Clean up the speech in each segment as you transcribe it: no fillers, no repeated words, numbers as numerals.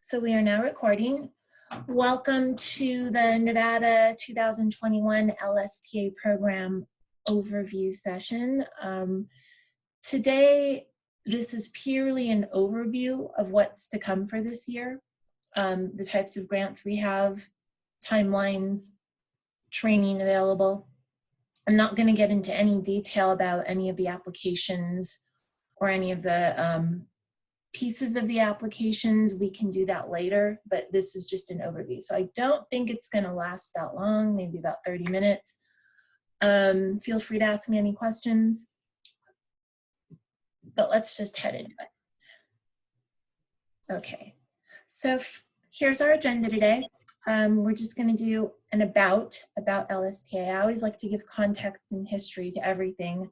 So we are now recording. Welcome to the Nevada 2021 LSTA Program Overview session. Today, this is purely an overview of what's to come for this year, the types of grants we have, timelines, training available. I'm not going to get into any detail about any of the applications or any of the pieces of the applications. We can do that later, but this is just an overview. So I don't think it's going to last that long, maybe about 30 minutes. Feel free to ask me any questions, but let's just head into it. Okay, so here's our agenda today. We're just going to do an about LSTA. I always like to give context and history to everything.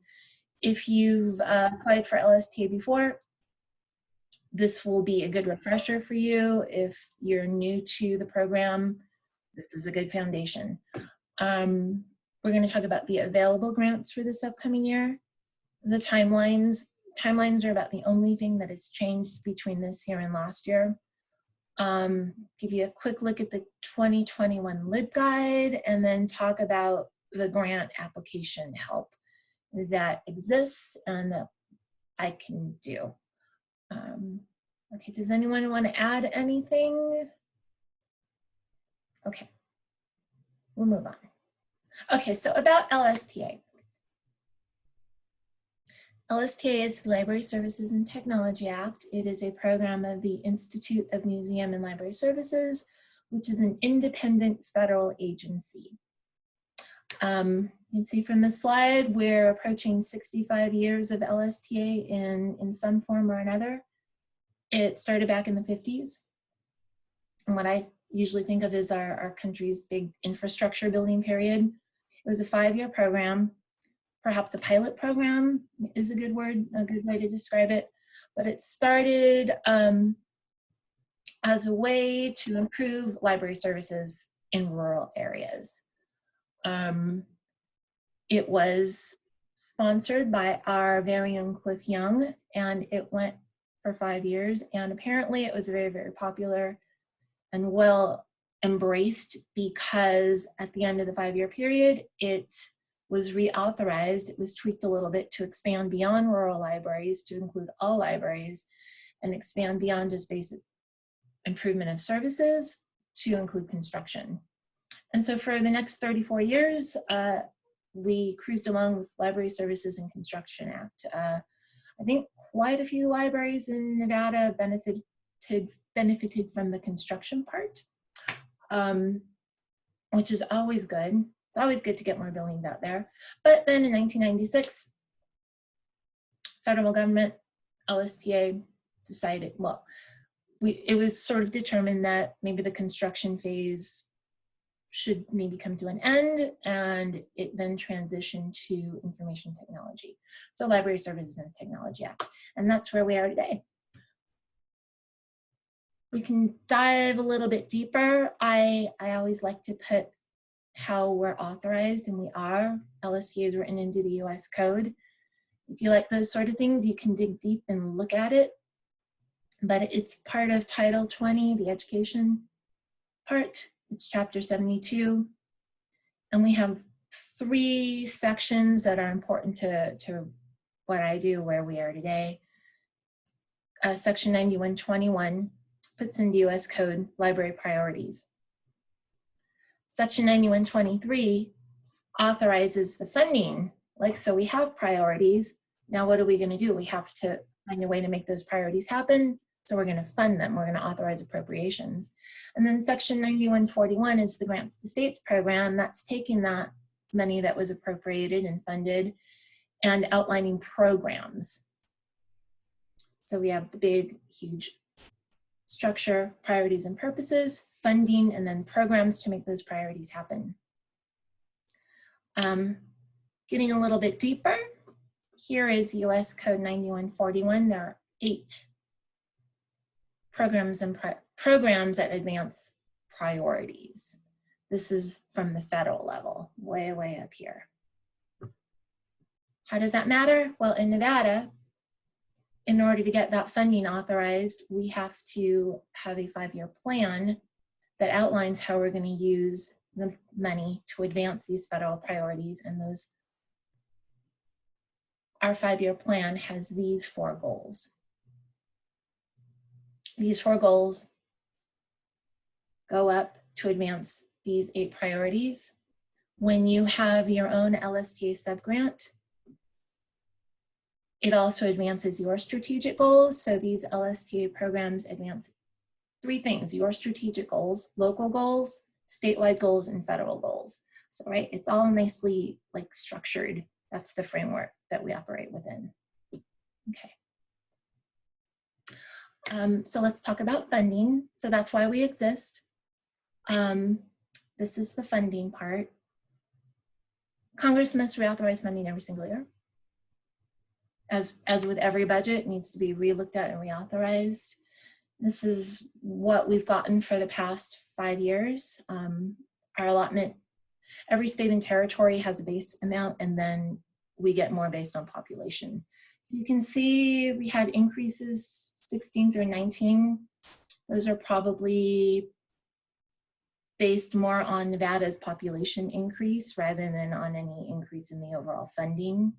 If you've applied for LSTA before, this will be a good refresher for you. If you're new to the program, this is a good foundation. We're going to talk about the available grants for this upcoming year. The timelines are about the only thing that has changed between this year and last year. Give you a quick look at the 2021 LibGuide, and then talk about the grant application help that exists and that I can do. Okay, does anyone want to add anything? Okay, we'll move on. Okay, so about LSTA. LSTA is the Library Services and Technology Act. It is a program of the Institute of Museum and Library Services, which is an independent federal agency. You can see from the slide, we're approaching 65 years of LSTA in some form or another. It started back in the 50s. And what I usually think of as our country's big infrastructure building period. It was a 5-year program. Perhaps a pilot program is a good word, a good way to describe it. But it started as a way to improve library services in rural areas. It was sponsored by our very own Cliff Young, and it went for 5 years, and apparently it was very, very popular and well embraced, because at the end of the 5-year period, it was reauthorized. It was tweaked a little bit to expand beyond rural libraries to include all libraries, and expand beyond just basic improvement of services to include construction. And so for the next 34 years, we cruised along with Library Services and Construction Act. I think quite a few libraries in Nevada benefited from the construction part, which is always good. It's always good to get more buildings out there. But then in 1996, federal government, LSTA decided, well, it was sort of determined that maybe the construction phase should maybe come to an end, and it then transitioned to information technology. So Library Services and Technology Act, and that's where we are today. We can dive a little bit deeper. I always like to put how we're authorized, and we are. LSTA is written into the US Code. If you like those sort of things, you can dig deep and look at it. But it's part of Title 20, the education part. It's Chapter 72. And we have 3 sections that are important to what I do, where we are today. Section 9121 puts into US Code library priorities. Section 9123 authorizes the funding. So we have priorities. Now what are we going to do? We have to find a way to make those priorities happen. So we're going to fund them. We're going to authorize appropriations. And then Section 9141 is the Grants to States program. That's taking that money that was appropriated and funded and outlining programs. So we have the big, huge structure, priorities and purposes, funding, and then programs to make those priorities happen. Getting a little bit deeper, here is US Code 9141. There are 8 programs that advance priorities. This is from the federal level, way, way up here. How does that matter? Well, in Nevada, in order to get that funding authorized, we have to have a 5-year plan that outlines how we're going to use the money to advance these federal priorities. And our 5-year plan has these 4 goals. These 4 goals go up to advance these 8 priorities. When you have your own LSTA subgrant, it also advances your strategic goals. So these LSTA programs advance 3 things: your strategic goals, local goals, statewide goals, and federal goals. So, right, it's all nicely like structured. That's the framework that we operate within. Okay. So let's talk about funding. So that's why we exist. This is the funding part. Congress must reauthorize funding every single year. As with every budget, it needs to be re-looked at and reauthorized. This is what we've gotten for the past 5 years. Our allotment, every state and territory has a base amount, and then we get more based on population. So you can see we had increases 16 through 19. Those are probably based more on Nevada's population increase rather than on any increase in the overall funding.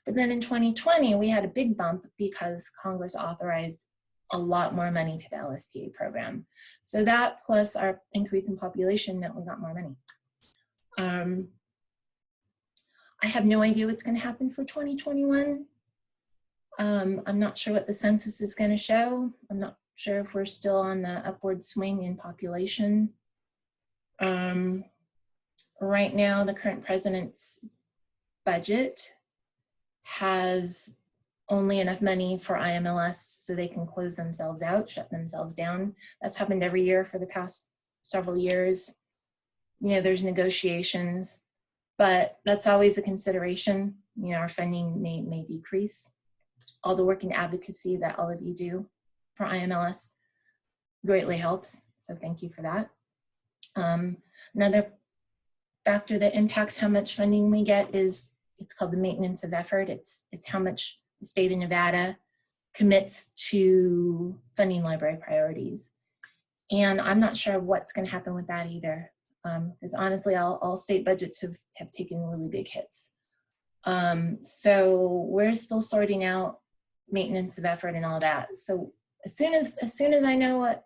But then in 2020, we had a big bump because Congress authorized a lot more money to the LSTA program. So that plus our increase in population meant we got more money. I have no idea what's going to happen for 2021. I'm not sure what the census is going to show. I'm not sure if we're still on the upward swing in population. Right now, the current president's budget has only enough money for IMLS so they can close themselves out, shut themselves down. That's happened every year for the past several years. You know, there's negotiations, but that's always a consideration. You know, our funding may decrease. All the work and advocacy that all of you do for IMLS greatly helps, so thank you for that. Another factor that impacts how much funding we get is, it's called the maintenance of effort. It's how much the state of Nevada commits to funding library priorities. And I'm not sure what's going to happen with that either, because honestly, all state budgets have taken really big hits. So we're still sorting out maintenance of effort and all that. So as soon as I know what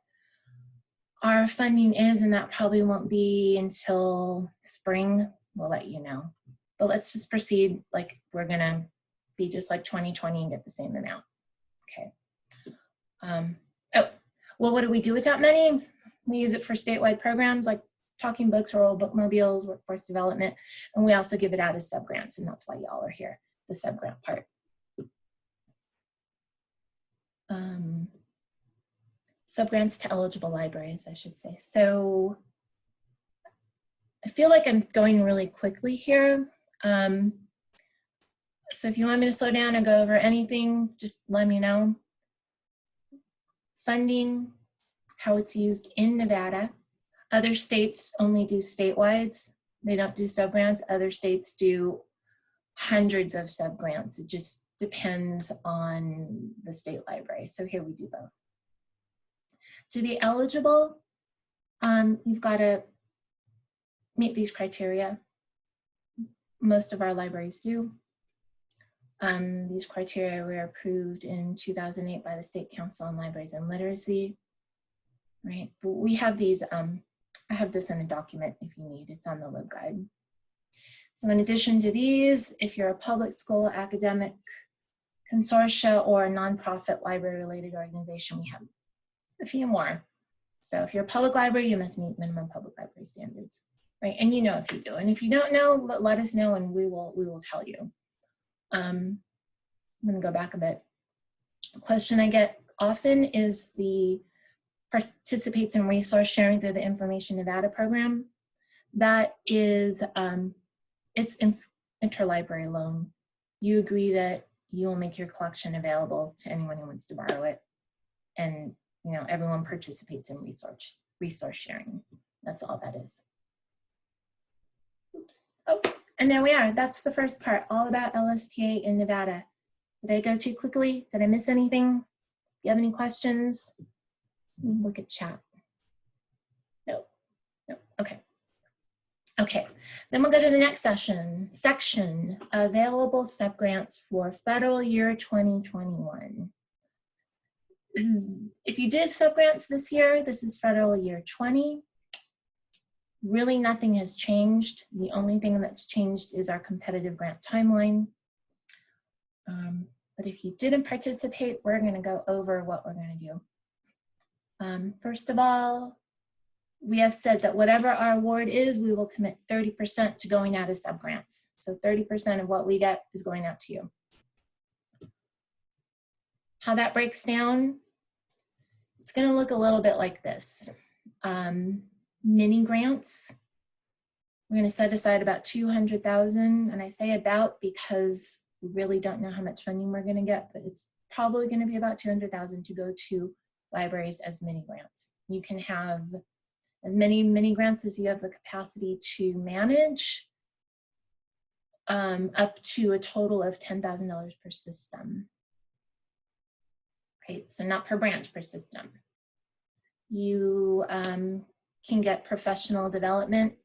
our funding is, and that probably won't be until spring, we'll let you know. But let's just proceed like we're gonna be just like 2020 and get the same amount. Okay. Oh, well, what do we do with that money? We use it for statewide programs like Talking Books, Rural Bookmobiles, Workforce Development, and we also give it out as subgrants, and that's why y'all are here, the subgrant part. Subgrants to eligible libraries, I should say. So I feel like I'm going really quickly here. So if you want me to slow down or go over anything, just let me know. Funding, how it's used in Nevada. Other states only do statewides. They don't do subgrants. Other states do hundreds of subgrants. It just depends on the state library. So here we do both. To be eligible, you've got to meet these criteria. Most of our libraries do. These criteria were approved in 2008 by the State Council on Libraries and Literacy. Right, but we have these, I have this in a document if you need, it's on the LibGuide. So in addition to these, if you're a public school, academic, consortia, or a nonprofit library-related organization, we have a few more. So if you're a public library, you must meet minimum public library standards, right? And you know if you do. And if you don't know, let us know and we will tell you. I'm gonna go back a bit. A question I get often is the participates in resource sharing through the Information Nevada program. That is, it's interlibrary loan. You agree that you will make your collection available to anyone who wants to borrow it. And you know, everyone participates in resource sharing. That's all that is. Oops. Oh, and there we are. That's the first part, all about LSTA in Nevada. Did I go too quickly? Did I miss anything? If you have any questions, look at chat. No, no, okay. Okay, then we'll go to the next section, available subgrants for federal year 2021. If you did subgrants this year, this is federal year 20. Really nothing has changed. The only thing that's changed is our competitive grant timeline. But if you didn't participate, we're gonna go over what we're gonna do. First of all, we have said that whatever our award is, we will commit 30% to going out as subgrants. So 30% of what we get is going out to you. How that breaks down, it's gonna look a little bit like this. Mini grants, we're gonna set aside about 200,000, and I say about because we really don't know how much funding we're gonna get, but it's probably gonna be about 200,000 to go to libraries as mini grants. You can have as many mini grants as you have the capacity to manage, up to a total of $10,000 per system. Right, so not per branch, per system. You can get professional development,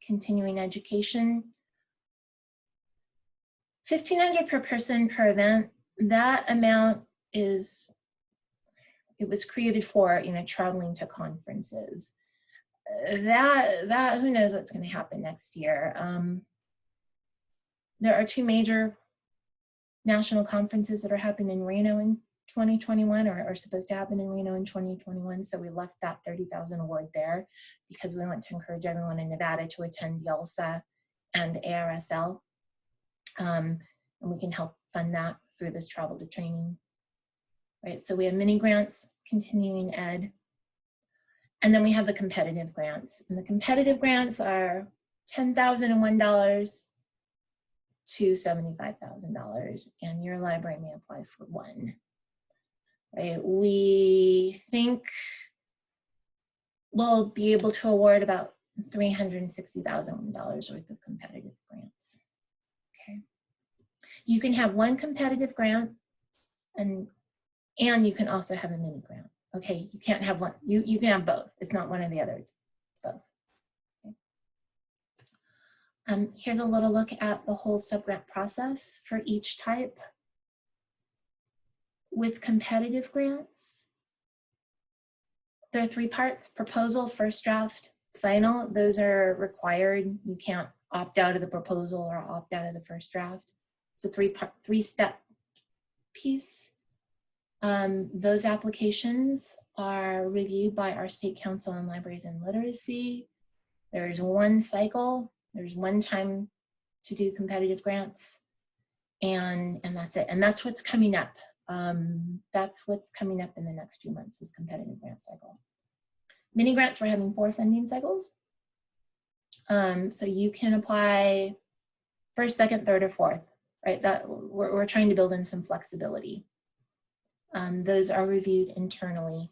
continuing education. $1,500 per person per event. That amount is, it was created for, you know, traveling to conferences. That who knows what's going to happen next year. There are 2 major national conferences that are happening in Reno in 2021, or are supposed to happen in Reno in 2021. So we left that 30,000 award there because we want to encourage everyone in Nevada to attend YALSA and ARSL. And we can help fund that through this travel to training. Right, so we have mini grants, continuing ed, and then we have the competitive grants. And the competitive grants are $10,001 to $75,000, and your library may apply for 1. Right, we think we'll be able to award about $360,000 worth of competitive grants. Okay, you can have 1 competitive grant, and you can also have a mini grant. Okay, you can't have one. You can have both. It's not one or the other. It's both. Okay. Here's a little look at the whole subgrant process for each type. With competitive grants, there are 3 parts: proposal, first draft, final. Those are required. You can't opt out of the proposal or opt out of the first draft. It's a 3-step piece. Those applications are reviewed by our State Council on Libraries and Literacy. There's 1 cycle. There's 1 time to do competitive grants, and that's it. And that's what's coming up. That's what's coming up in the next few months, is competitive grant cycle. Mini grants, we're having 4 funding cycles. So you can apply first, second, third, or fourth, right? That we're trying to build in some flexibility. Those are reviewed internally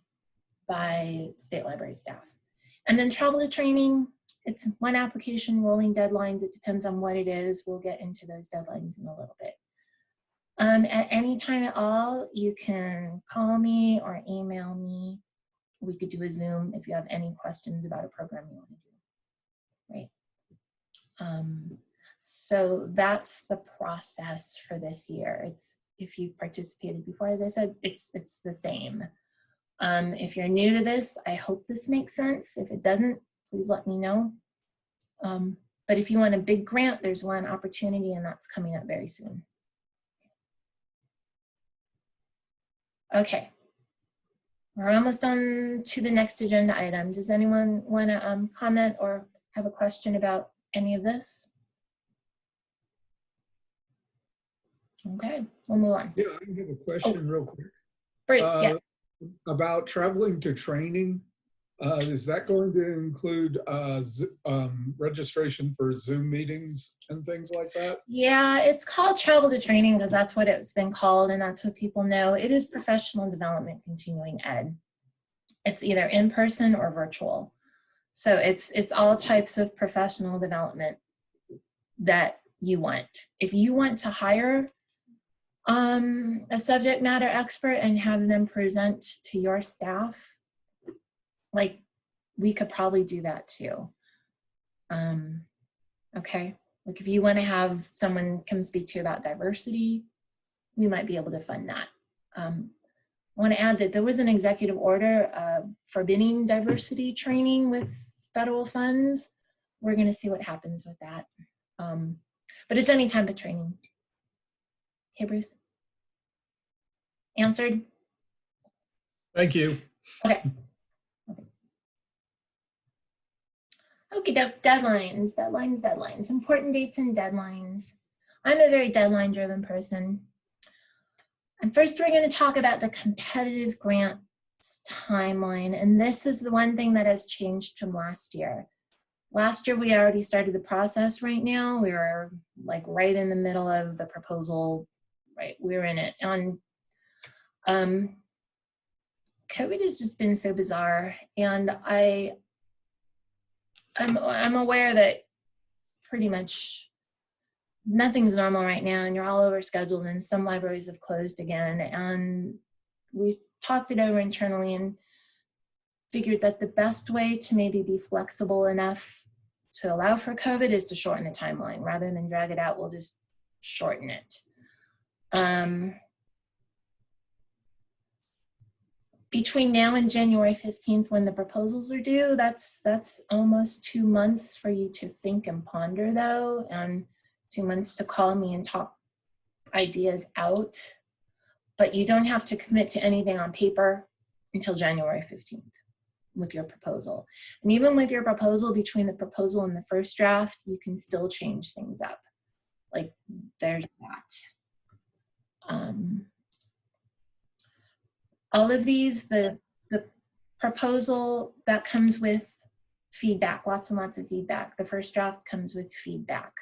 by state library staff. And then travel to training, it's 1 application, rolling deadlines. It depends on what it is. We'll get into those deadlines in a little bit. At any time at all, you can call me or email me. We could do a Zoom if you have any questions about a program you want to do, right? So that's the process for this year. It's, if you've participated before, as I said, it's the same. If you're new to this, I hope this makes sense. If it doesn't, please let me know. But if you want a big grant, there's 1 opportunity, and that's coming up very soon. Okay, we're almost on to the next agenda item. Does anyone want to comment or have a question about any of this? Okay, we'll move on. Yeah, I have a question real quick. Bruce, yeah. About traveling to training. Is that going to include registration for Zoom meetings and things like that? Yeah, it's called travel to training because that's what it's been called, and that's what people know. It is professional development continuing ed. It's either in person or virtual. So it's all types of professional development that you want. If you want to hire A subject matter expert and have them present to your staff. Like, we could probably do that too. Okay, like if you want to have someone come speak to you about diversity, we might be able to fund that. I want to add that there was an executive order forbidding diversity training with federal funds. We're going to see what happens with that. But it's any type of training. Okay, Bruce? Answered? Thank you. Okay. Okay, deadlines, important dates and deadlines. I'm a very deadline-driven person. And first, we're going to talk about the competitive grants timeline. And this is the one thing that has changed from last year. Last year, we already started the process right now. We were like right in the middle of the proposal, right? We're in it. And COVID has just been so bizarre. And I'm aware that pretty much nothing's normal right now, and you're all overscheduled, and some libraries have closed again. And we talked it over internally and figured that the best way to maybe be flexible enough to allow for COVID is to shorten the timeline. Rather than drag it out, we'll just shorten it. Between now and January 15th, when the proposals are due, that's almost 2 months for you to think and ponder, though, and 2 months to call me and talk ideas out. But you don't have to commit to anything on paper until January 15th with your proposal. And even with your proposal, between the proposal and the first draft, you can still change things up. Like, there's that. All of these, the proposal that comes with feedback, lots and lots of feedback. The first draft comes with feedback,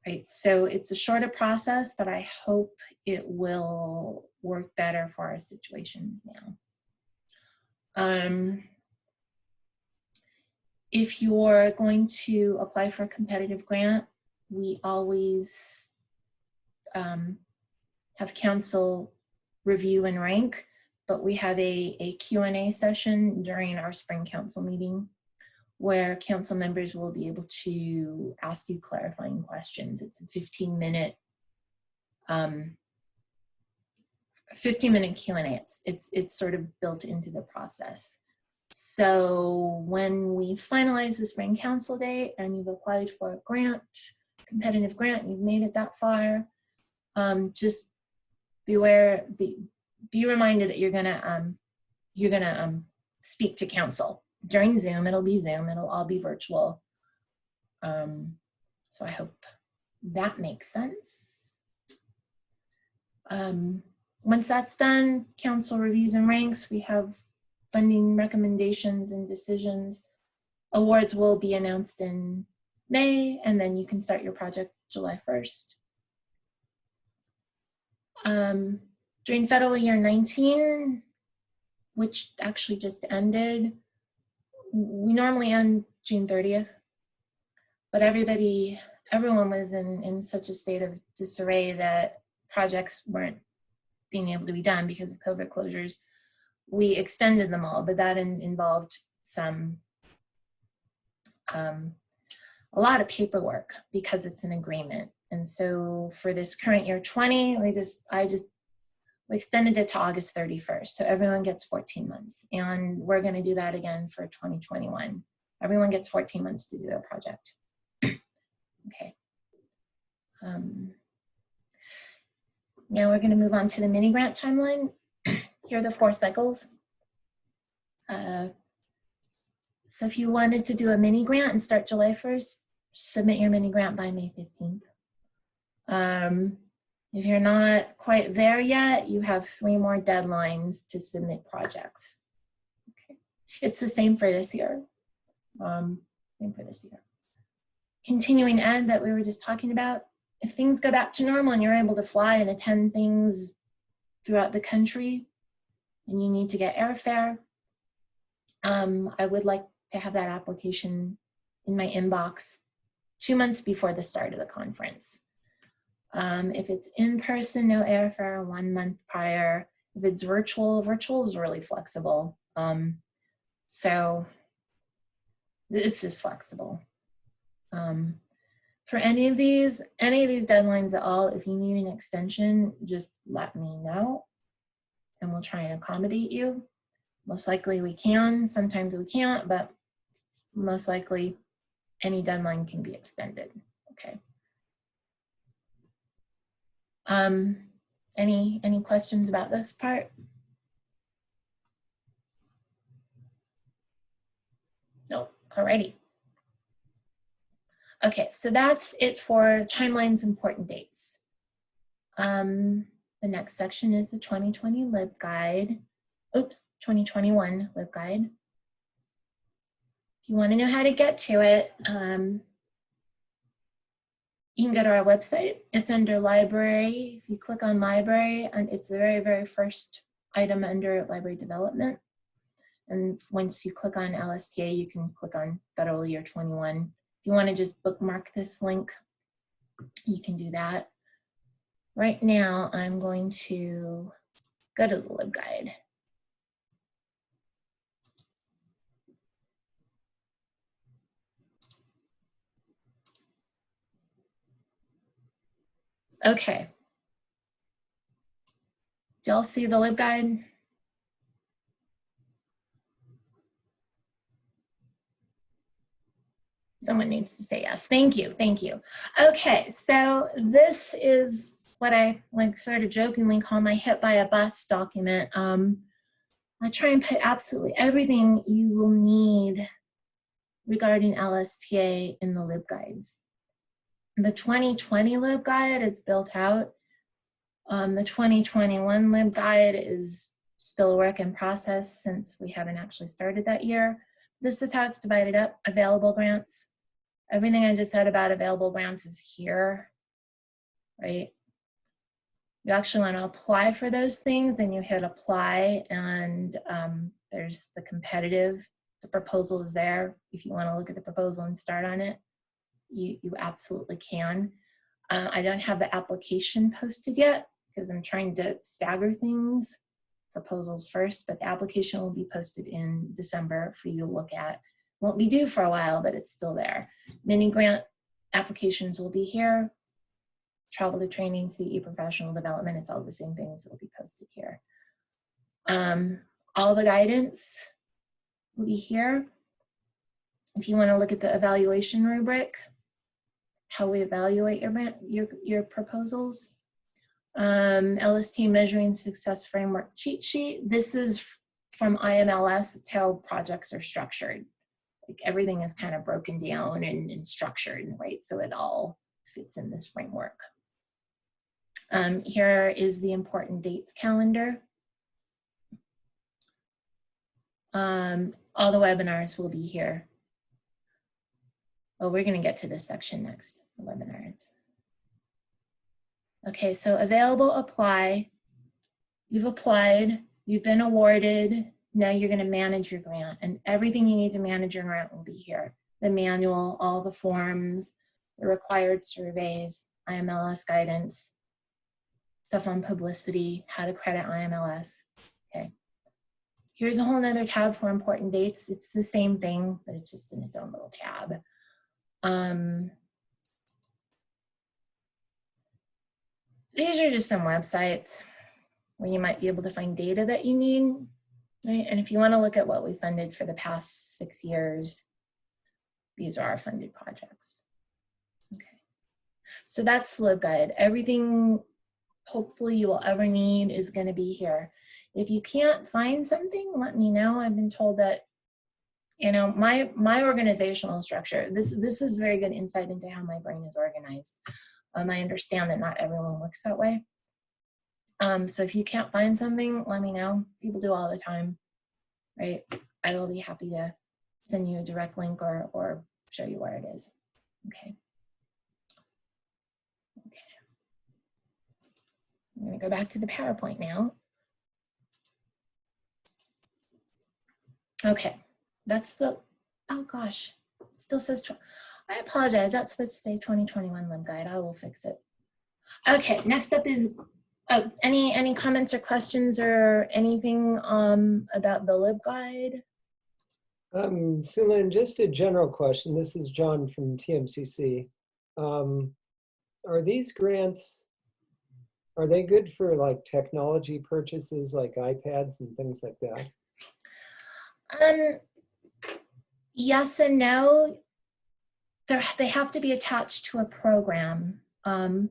right? So it's a shorter process, but I hope it will work better for our situations now. If you're going to apply for a competitive grant, we always have council review and rank, but we have a Q&A session during our spring council meeting where council members will be able to ask you clarifying questions. It's a 15-minute Q&A. It's sort of built into the process. So when we finalize the spring council date and you've applied for a grant, competitive grant, you've made it that far, just beware, be reminded that you're gonna speak to council during Zoom. It'll be Zoom. It'll all be virtual. So I hope that makes sense. Once that's done, council reviews and ranks. We have funding recommendations and decisions. Awards will be announced in May, and then you can start your project July 1st. During federal year 19, which actually just ended, we normally end June 30th, but everyone was in such a state of disarray that projects weren't being able to be done because of COVID closures. We extended them all, but that involved a lot of paperwork because it's an agreement. And so for this current year 20, we extended it to August 31st. So everyone gets 14 months. And we're going to do that again for 2021. Everyone gets 14 months to do their project. Okay. Now we're going to move on to the mini grant timeline. Here are the 4 cycles. So if you wanted to do a mini grant and start July 1st, submit your mini grant by May 15th. If you're not quite there yet, you have 3 more deadlines to submit projects. Okay. It's the same for this year. Continuing ed that we were just talking about, if things go back to normal and you're able to fly and attend things throughout the country and you need to get airfare, I would like to have that application in my inbox 2 months before the start of the conference. If it's in person, no airfare 1 month prior. If it's virtual, virtual is really flexible. So it's just flexible. For any of these deadlines at all, if you need an extension, just let me know and we'll try and accommodate you. Most likely we can, sometimes we can't, but most likely any deadline can be extended, okay? Any questions about this part? Nope, alrighty. Okay, so that's it for timelines, important dates. The next section is the 2020 LibGuide. Oops, 2021 LibGuide. If you want to know how to get to it, you can go to our website. It's under library. If you click on library, and it's the very, very first item under library development. And once you click on LSTA, you can click on federal year 21. If you want to just bookmark this link, you can do that. Right now, I'm going to go to the LibGuide. Okay. Do y'all see the LibGuide? Someone needs to say yes. Thank you, thank you. Okay, so this is what I sort of jokingly call my hit by a bus document. I try and put absolutely everything you will need regarding LSTA in the LibGuides. The 2020 LibGuide is built out. The 2021 LibGuide is still a work in process since we haven't actually started that year. This is how it's divided up. Available grants. Everything I just said about available grants is here, right? You actually want to apply for those things and you hit apply, and there's the competitive. The proposal is there. If you want to look at the proposal and start on it, you absolutely can. I don't have the application posted yet because I'm trying to stagger things, proposals first, but the application will be posted in December for you to look at. Won't be due for a while, but it's still there. Mini grant applications will be here. Travel to training, CE professional development, it's all the same things that will be posted here. All the guidance will be here. If you want to look at the evaluation rubric, how we evaluate your proposals. LST Measuring Success Framework cheat sheet. This is from IMLS. It's how projects are structured. Like everything is kind of broken down and structured, right? So it all fits in this framework. Here is the important dates calendar. All the webinars will be here. Oh, we're going to get to this section next, the webinars. Okay, so available, apply. You've applied, you've been awarded. Now you're going to manage your grant, and everything you need to manage your grant will be here. The manual, all the forms, the required surveys, IMLS guidance, stuff on publicity, how to credit IMLS. Okay. Here's a whole nother tab for important dates. It's the same thing, but it's just in its own little tab. These are just some websites where you might be able to find data that you need, right? And if you want to look at what we funded for the past 6 years, these are our funded projects. Okay, so that's the LibGuide. Everything hopefully you will ever need is going to be here. If you can't find something, let me know. I've been told that, you know, my organizational structure, this is very good insight into how my brain is organized. I understand that not everyone works that way. So if you can't find something, let me know. People do all the time, right? I will be happy to send you a direct link or show you where it is. Okay. Okay. I'm going to go back to the PowerPoint now. Okay, that's the, oh gosh, it still says, I apologize, that's supposed to say 2021 LibGuide. I will fix it. Okay, next up is any comments or questions or anything about the LibGuide? Sulin, just a general question. This is John from TMCC. Are these grants, are they good for like technology purchases like iPads and things like that? Yes and no. They have to be attached to a program. The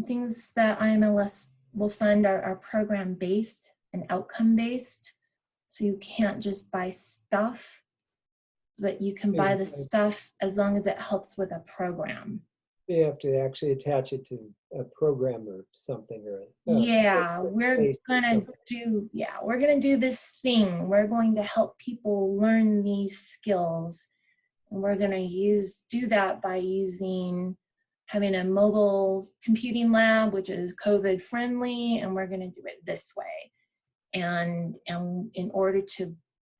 things that IMLS will fund are program-based and outcome-based. So you can't just buy stuff, but you can buy the stuff as long as it helps with a program. You have to actually attach it to a program or something, or yeah, we're gonna do this thing. We're going to help people learn these skills, and we're gonna do that by having a mobile computing lab, which is COVID friendly, and we're gonna do it this way. And in order to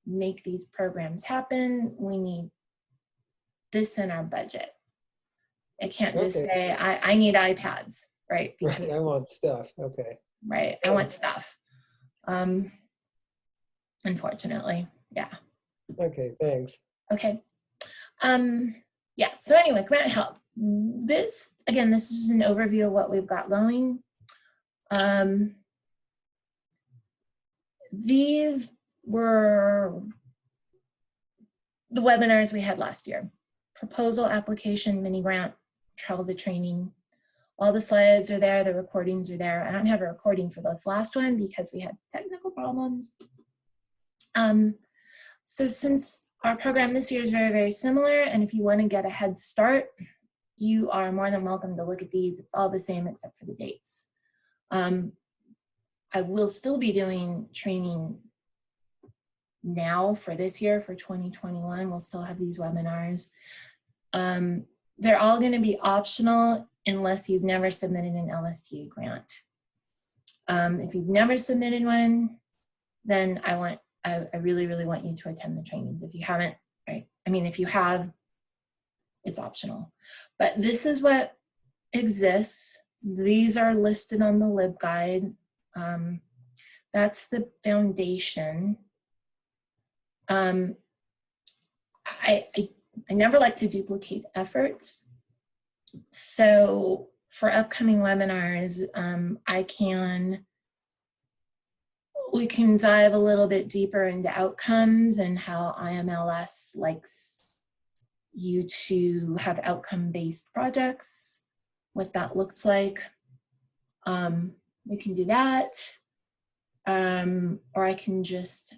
make these programs happen, we need this in our budget. I can't just say, I need iPads, right? Because, right, I want stuff, okay. Right, I want stuff. Unfortunately, yeah. Okay, thanks. Okay. Yeah, so anyway, grant help. This is just an overview of what we've got going. These were the webinars we had last year. Proposal, application, mini grant, travel to training. All the slides are there, the recordings are there. I don't have a recording for this last one because we had technical problems. So since our program this year is very, very similar, and if you want to get a head start, you are more than welcome to look at these. It's all the same except for the dates. I will still be doing training now for this year, for 2021. We'll still have these webinars. They're all going to be optional unless you've never submitted an LSTA grant. If you've never submitted one, then I really, really want you to attend the trainings. If you haven't, right? I mean, if you have, it's optional. But this is what exists. These are listed on the LibGuide. That's the foundation. I never like to duplicate efforts. So for upcoming webinars, we can dive a little bit deeper into outcomes and how IMLS likes you to have outcome-based projects, what that looks like. We can do that. Or I can just,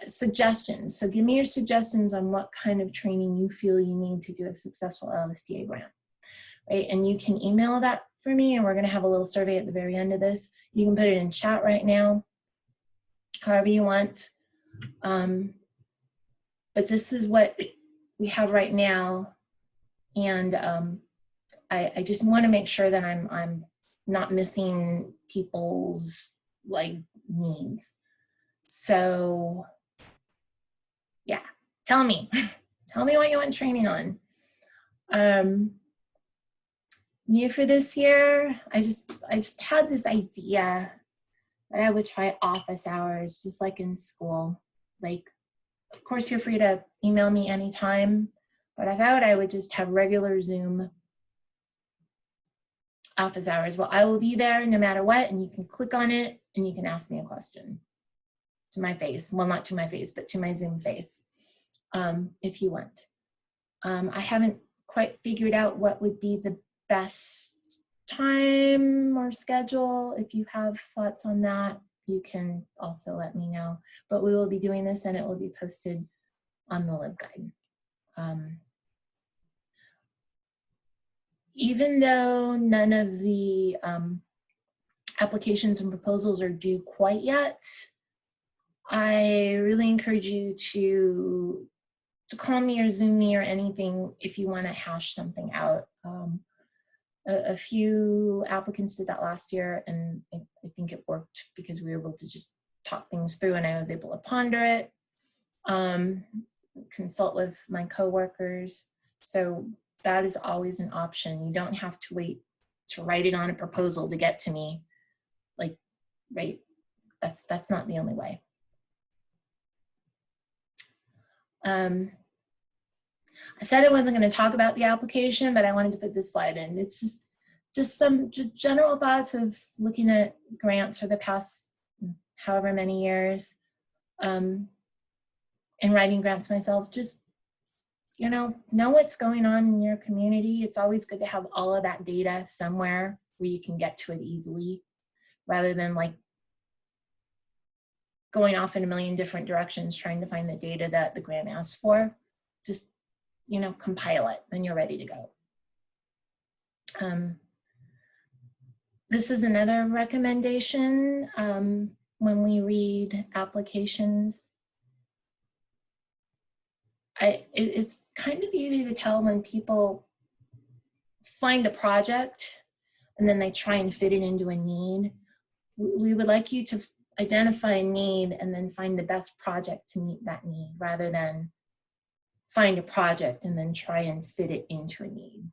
suggestions. So give me your suggestions on what kind of training you feel you need to do a successful LSTA grant, right? And you can email that for me, and we're gonna have a little survey at the very end of this. You can put it in chat right now, however you want. But this is what we have right now. And I just wanna make sure that I'm not missing people's needs. So yeah, tell me what you want training on. New for this year, I just had this idea that I would try office hours, just like in school. Of course, you're free to email me anytime, but I thought I would just have regular Zoom office hours. Well, I will be there no matter what, and you can click on it and you can ask me a question to my face. Well, not to my face, but to my Zoom face, if you want. I haven't quite figured out what would be the best time or schedule. If you have thoughts on that, you can also let me know. But we will be doing this, and it will be posted on the LibGuide. Even though none of the applications and proposals are due quite yet, I really encourage you to call me or Zoom me or anything if you want to hash something out. A few applicants did that last year, and I think it worked because we were able to just talk things through, and I was able to ponder it, consult with my coworkers. So that is always an option. You don't have to wait to write it on a proposal to get to me. Like, right, that's not the only way. I said I wasn't going to talk about the application, but I wanted to put this slide in. It's just some general thoughts of looking at grants for the past however many years, and writing grants myself. Just, you know what's going on in your community. It's always good to have all of that data somewhere where you can get to it easily, rather than like going off in a million different directions trying to find the data that the grant asks for. Just, compile it, then you're ready to go. This is another recommendation when we read applications. It's kind of easy to tell when people find a project and then they try and fit it into a need. We would like you to identify a need and then find the best project to meet that need, rather than find a project and then try and fit it into a need,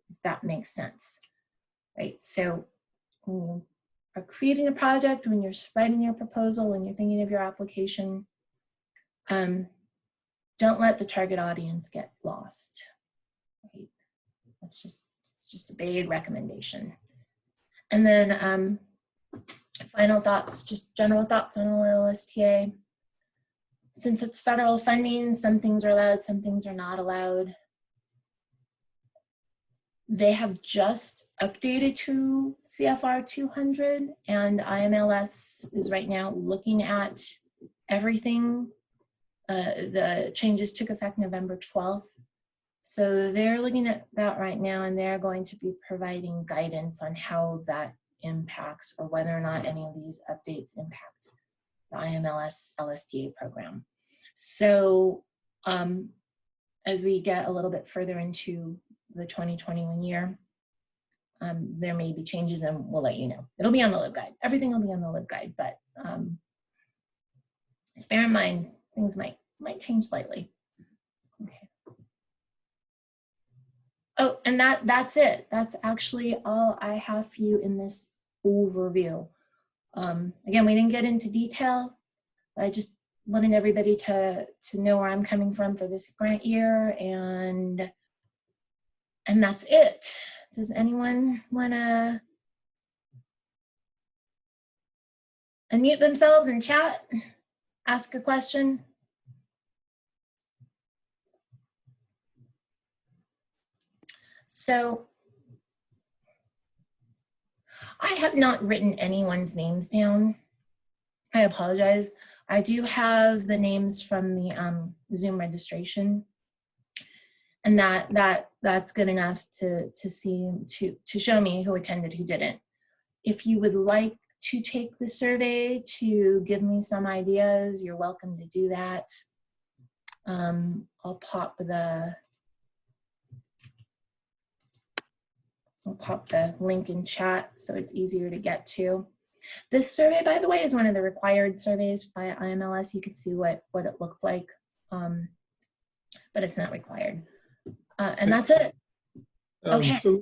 if that makes sense, right? So when you are creating a project, when you're writing your proposal, when you're thinking of your application, don't let the target audience get lost, right? It's just a big recommendation. And then final thoughts, just general thoughts on LSTA. Since it's federal funding, some things are allowed, some things are not allowed. They have just updated to CFR 200, and IMLS is right now looking at everything. The changes took effect November 12th. So they're looking at that right now, and they're going to be providing guidance on how that impacts, or whether or not any of these updates impact the IMLS LSTA program. So as we get a little bit further into the 2021 year, there may be changes, and we'll let you know. It'll be on the LibGuide. Everything will be on the LibGuide, but just bear in mind, things might change slightly. Okay. Oh, and that's it. That's actually all I have for you in this overview. Again, we didn't get into detail. I just wanted everybody to know where I'm coming from for this grant year, and that's it. Does anyone want to unmute themselves and chat, ask a question? So I have not written anyone's names down. I apologize. I do have the names from the Zoom registration, and that's good enough to show me who attended, who didn't. If you would like to take the survey to give me some ideas, you're welcome to do that. I'll pop the link in chat so it's easier to get to. This survey, by the way, is one of the required surveys by IMLS. You can see what it looks like, but it's not required. And that's it. Okay. So,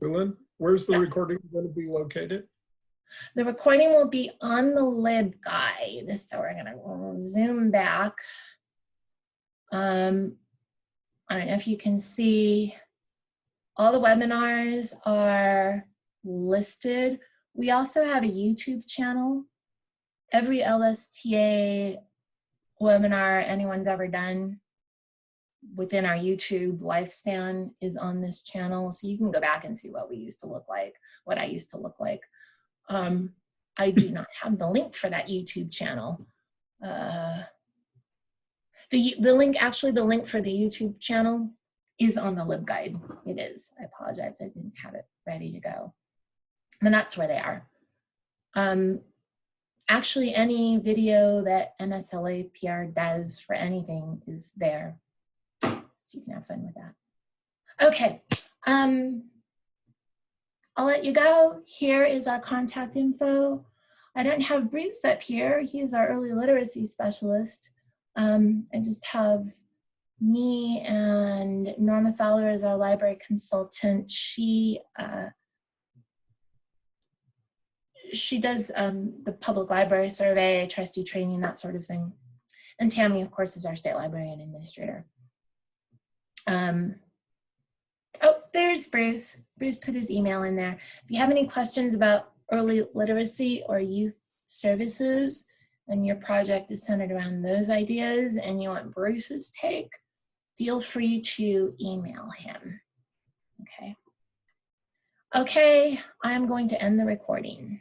Lynn, where's the Yes. recording going to be located? The recording will be on the LibGuide. So we're going to zoom back. I don't know if you can see, all the webinars are listed. We also have a YouTube channel. Every LSTA webinar anyone's ever done within our YouTube lifespan is on this channel. So you can go back and see what we used to look like, what I used to look like. I do not have the link for that YouTube channel. The link for the YouTube channel is on the LibGuide. It is. I apologize. I didn't have it ready to go. And that's where they are. Actually, any video that NSLA PR does for anything is there. So you can have fun with that. Okay. I'll let you go. Here is our contact info. I don't have Bruce up here. He is our early literacy specialist. I just have me and Norma Fowler as our library consultant. She she does the public library survey, trustee training, that sort of thing. And Tammy, of course, is our state librarian administrator. Oh, there's Bruce. Bruce put his email in there. If you have any questions about early literacy or youth services, and your project is centered around those ideas and you want Bruce's take, feel free to email him. Okay. Okay, I'm going to end the recording.